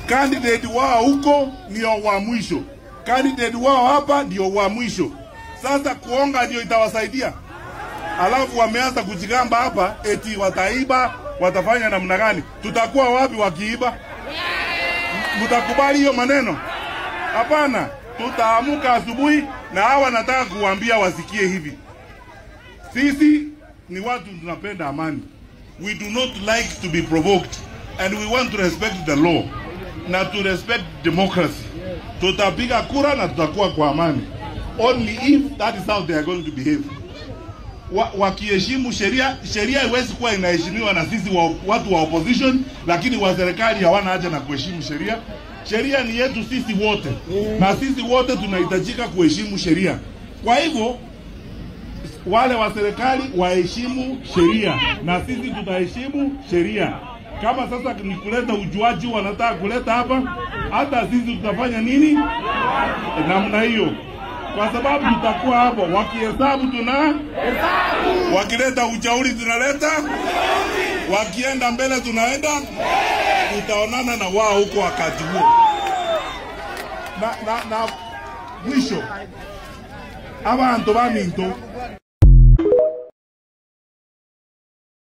Candidate wao huko ndio wa mwisho. Candidate wao hapa ndio wa mwisho. Sasa kuonga ndio itawasaidia. Alafu wameanza kujigamba hapa eti wataiba, watafanya namna gani? Tutakuwa wapi wakiiba? Mtakubali hiyo maneno? Hapana. Tutaamuka asubuhi na hawa nataka kuambia wasikie hivi. Sisi ni watu tunapenda amani. We do not like to be provoked and we want to respect the law na to respect democracy. Tutapiga kura na tutakuwa kwa amani. Only if that is how they are going to behave. Wakiheshimu sheria, sheria haiwezi kuwa inaheshimiwa na sisi watu wa opposition, lakini wa serikali hawana haja na kuheshimu sheria. Sheria ni yetu sisi wote. Na sisi wote tunahitajika kuheshimu sheria. Kwa hivyo wale wa serikali waheshimu sheria na sisi tutaheshimu sheria. Kama sasa ni kuleta ujuaji wanataka kuleta hapa, hata sisi tutafanya nini? Namna hiyo. Kwa sababu tutakuwa hapo wakihesabu hesabu, wakileta ujauri tunaleta, wakienda mbele tunaenda, tutaonana na wao huko wakati huo. Na mwisho abantu baminto